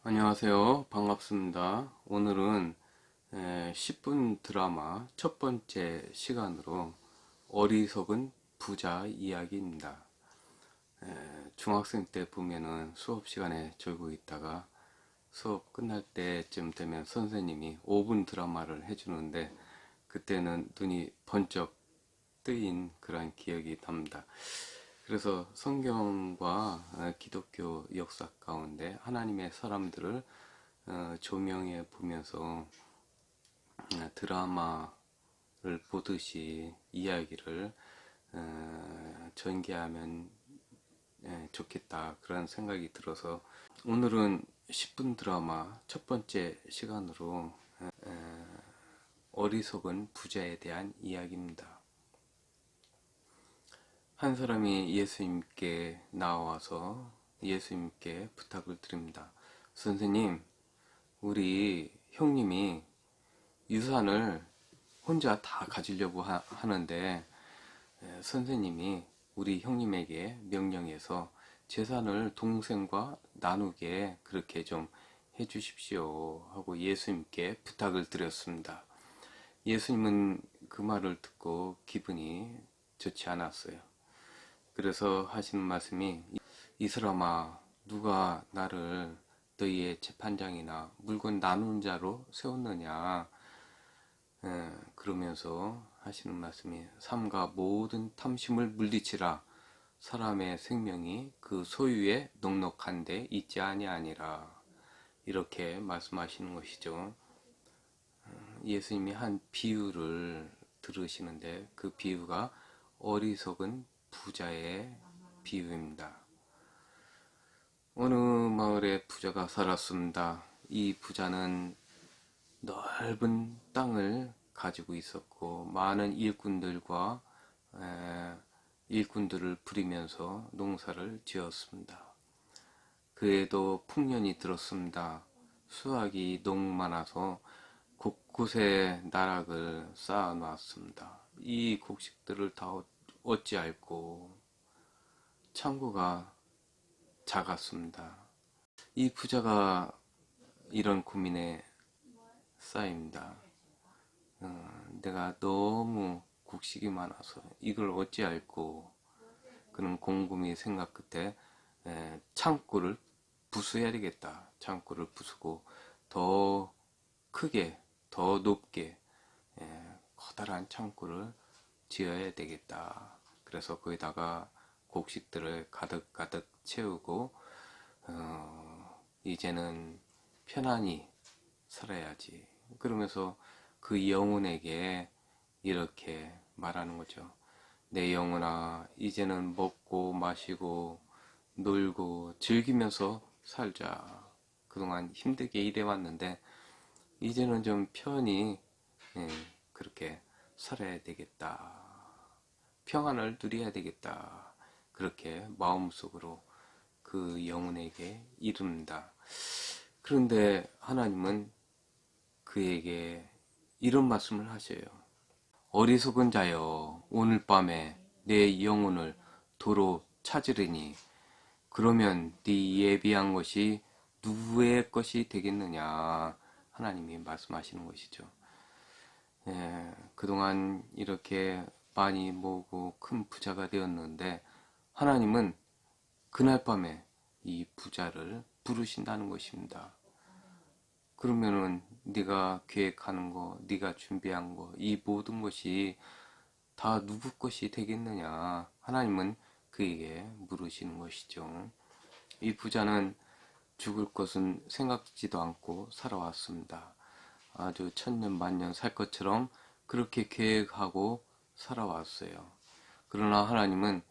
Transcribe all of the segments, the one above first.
안녕하세요. 반갑습니다. 오늘은 10분 드라마 첫 번째 시간으로 어리석은 부자 이야기입니다. 중학생 때 보면은 수업 시간에 졸고 있다가 수업 끝날 때쯤 되면 선생님이 5분 드라마를 해주는데 그때는 눈이 번쩍 뜨인 그런 기억이 납니다. 그래서 성경과 기독교 역사 가운데 하나님의 사람들을 조명해 보면서 드라마를 보듯이 이야기를 전개하면 좋겠다 그런 생각이 들어서 오늘은 10분 드라마 첫 번째 시간으로 어리석은 부자에 대한 이야기입니다. 한 사람이 예수님께 나와서 예수님께 부탁을 드립니다. 선생님, 우리 형님이 유산을 혼자 다 가지려고 하는데 선생님이 우리 형님에게 명령해서 재산을 동생과 나누게 그렇게 좀 해주십시오 하고 예수님께 부탁을 드렸습니다. 예수님은 그 말을 듣고 기분이 좋지 않았어요. 그래서 하시는 말씀이 이 사람아, 누가 나를 너희의 재판장이나 물건 나누는 자로 세웠느냐. 그러면서 하시는 말씀이 삼가 모든 탐심을 물리치라. 사람의 생명이 그 소유에 넉넉한 데 있지 아니하니라. 이렇게 말씀하시는 것이죠. 예수님이 한 비유를 들으시는데 그 비유가 어리석은 부자의 비유입니다. 어느 마을에 부자가 살았습니다. 이 부자는 넓은 땅을 가지고 있었고 많은 일꾼들과 일꾼들을 부리면서 농사를 지었습니다. 그에도 풍년이 들었습니다. 수확이 너무 많아서 곳곳에 나락을 쌓아 놨습니다. 이 곡식들을 다 어찌할꼬 창고가 작았습니다. 이 부자가 이런 고민에 쌓입니다. 내가 너무 곡식이 많아서 이걸 어찌할꼬 그런 곰곰이 생각 끝에 창고를 부수해야 되겠다. 창고를 부수고 더 크게 더 높게 커다란 창고를 지어야 되겠다. 그래서 거기다가 곡식들을 가득가득 채우고 이제는 편안히 살아야지. 그러면서 그 영혼에게 이렇게 말하는 거죠. 내 영혼아, 이제는 먹고 마시고 놀고 즐기면서 살자. 그동안 힘들게 일해왔는데 이제는 좀 편히 그렇게 살아야 되겠다. 평안을 누려야 되겠다. 그렇게 마음속으로 그 영혼에게 이릅니다. 그런데 하나님은 그에게 이런 말씀을 하셔요. 어리석은 자여, 오늘 밤에 내 영혼을 도로 찾으리니 그러면 네 예비한 것이 누구의 것이 되겠느냐. 하나님이 말씀하시는 것이죠. 그동안 이렇게 많이 모으고 큰 부자가 되었는데 하나님은 그날 밤에 이 부자를 부르신다는 것입니다. 그러면은 네가 계획하는 거, 네가 준비한 거, 이 모든 것이 다 누구 것이 되겠느냐? 하나님은 그에게 물으시는 것이죠. 이 부자는 죽을 것은 생각지도 않고 살아왔습니다. 아주 천년 만년 살 것처럼 그렇게 계획하고 살아왔어요. 그러나 하나님은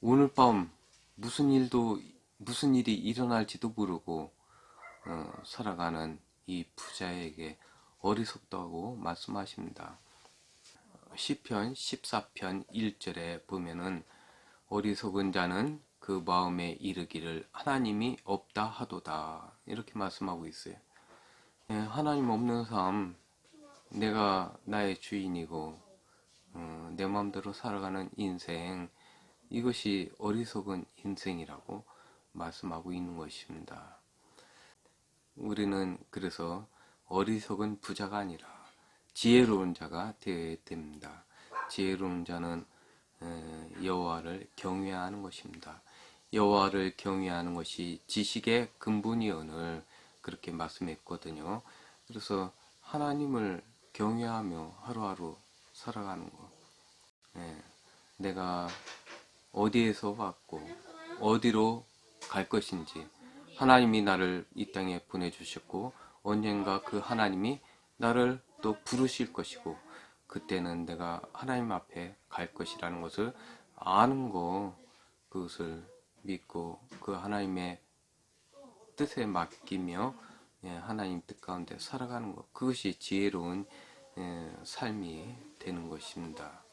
오늘 밤 무슨 일이 일어날지도 모르고 살아가는 이 부자에게 어리석다고 말씀하십니다. 시편 14편 1절에 보면은 어리석은 자는 그 마음에 이르기를 하나님이 없다 하도다 이렇게 말씀하고 있어요. 하나님 없는 삶, 내가 나의 주인이고 내 마음대로 살아가는 인생, 이것이 어리석은 인생이라고 말씀하고 있는 것입니다. 우리는 그래서 어리석은 부자가 아니라 지혜로운 자가 되어야 됩니다. 지혜로운 자는 여호와를 경외하는 것입니다. 여호와를 경외하는 것이 지식의 근본이오늘 그렇게 말씀했거든요. 그래서 하나님을 경외하며 하루하루 살아가는 것. 내가 어디에서 왔고 어디로 갈 것인지, 하나님이 나를 이 땅에 보내주셨고 언젠가 그 하나님이 나를 또 부르실 것이고 그때는 내가 하나님 앞에 갈 것이라는 것을 아는 거, 그것을 믿고 그 하나님의 뜻에 맡기며 하나님 뜻 가운데 살아가는 것, 그것이 지혜로운 삶이 되는 것입니다.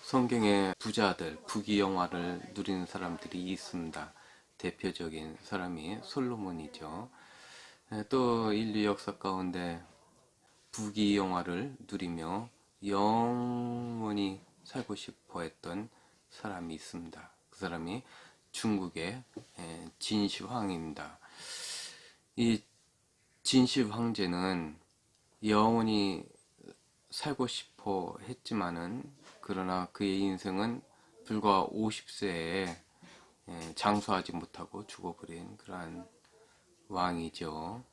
성경에 부자들, 부귀영화를 누리는 사람들이 있습니다. 대표적인 사람이 솔로몬이죠. 또 인류 역사 가운데 부귀영화를 누리며 영원히 살고 싶어 했던 사람이 있습니다. 그 사람이 중국의 진시황입니다. 이 진시황제는 영원히 살고 싶어 했지만은, 그러나 그의 인생은 불과 50세에 장수하지 못하고 죽어버린 그러한 왕이죠.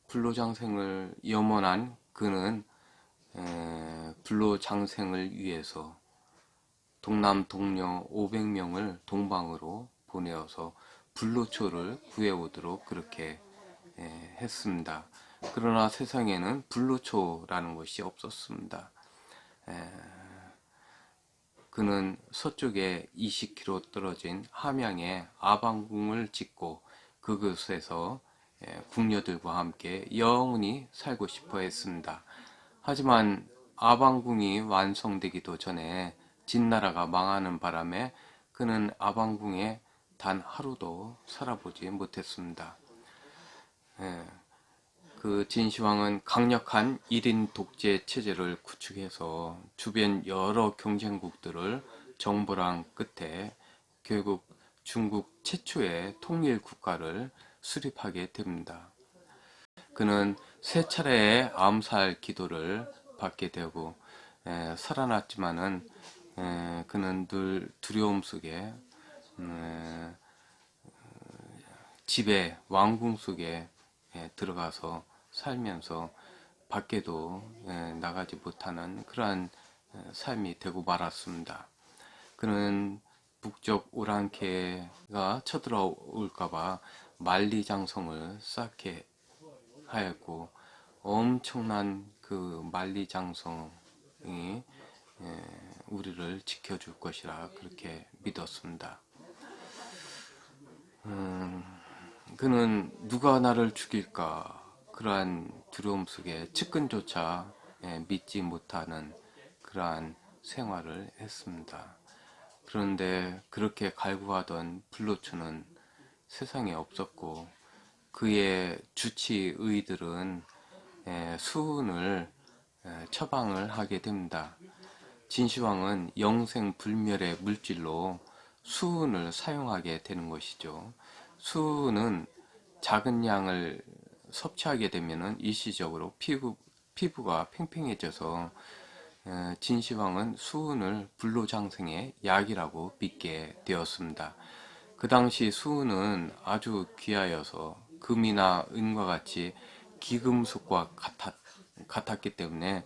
불로장생을 염원한 그는 불로장생을 위해서 동남 동녀 500명을 동방으로 보내어서 불로초를 구해오도록 그렇게 했습니다. 그러나 세상에는 불로초라는 것이 없었습니다. 그는 서쪽에 20km 떨어진 함양에 아방궁을 짓고 그곳에서 궁녀들과 함께 영원히 살고 싶어 했습니다. 하지만 아방궁이 완성되기도 전에 진나라가 망하는 바람에 그는 아방궁에 단 하루도 살아보지 못했습니다. 그 진시황은 강력한 1인 독재 체제를 구축해서 주변 여러 경쟁국들을 정벌한 끝에 결국 중국 최초의 통일 국가를 수립하게 됩니다. 그는 세 차례의 암살 기도를 받게 되고 살아났지만은 그는 늘 두려움 속에 집에 왕궁 속에 들어가서 살면서 밖에도 나가지 못하는 그러한 삶이 되고 말았습니다. 그는 북쪽 오랑캐가 쳐들어올까봐 만리장성을 쌓게 하였고, 엄청난 그 만리장성이 우리를 지켜줄 것이라 그렇게 믿었습니다. 그는 누가 나를 죽일까, 그러한 두려움 속에 측근조차 믿지 못하는 그러한 생활을 했습니다. 그런데 그렇게 갈구하던 불로초는 세상에 없었고, 그의 주치의들은 수훈을 처방을 하게 됩니다. 진시황은 영생불멸의 물질로 수은을 사용하게 되는 것이죠. 수은은 작은 양을 섭취하게 되면 일시적으로 피부가 팽팽해져서 진시황은 수은을 불로장생의 약이라고 믿게 되었습니다. 그 당시 수은은 아주 귀하여서 금이나 은과 같이 기금속과 같았기 때문에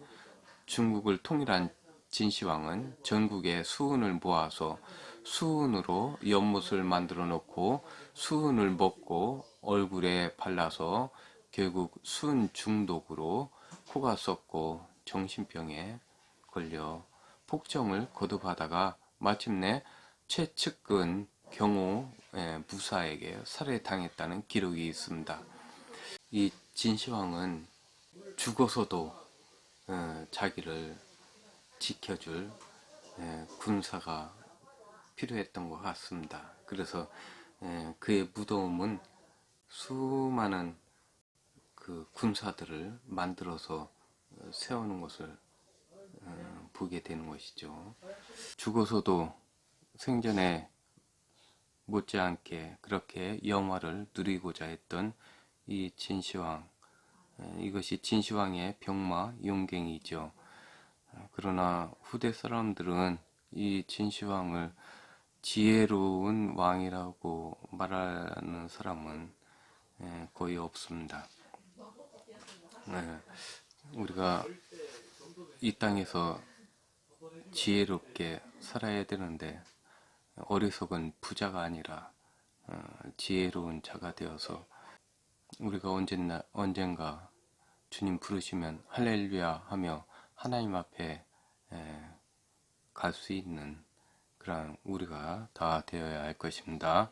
중국을 통일한 진시황은 전국에 수은을 모아서 수은으로 연못을 만들어 놓고 수은을 먹고 얼굴에 발라서 결국 수은 중독으로 코가 썩고 정신병에 걸려 폭정을 거듭하다가 마침내 최측근 경호 무사에게 살해당했다는 기록이 있습니다. 이 진시황은 죽어서도 자기를 지켜줄 군사가 필요했던 것 같습니다. 그래서 그의 무덤은 수많은 그 군사들을 만들어서 세우는 것을 보게 되는 것이죠. 죽어서도 생전에 못지않게 그렇게 영화를 누리고자 했던 이 진시황, 이것이 진시황의 병마 용갱이죠. 그러나 후대 사람들은 이 진시황을 지혜로운 왕이라고 말하는 사람은 거의 없습니다. 우리가 이 땅에서 지혜롭게 살아야 되는데 어리석은 부자가 아니라 지혜로운 자가 되어서 우리가 언젠가 주님 부르시면 할렐루야 하며 하나님 앞에 갈 수 있는 그런 우리가 다 되어야 할 것입니다.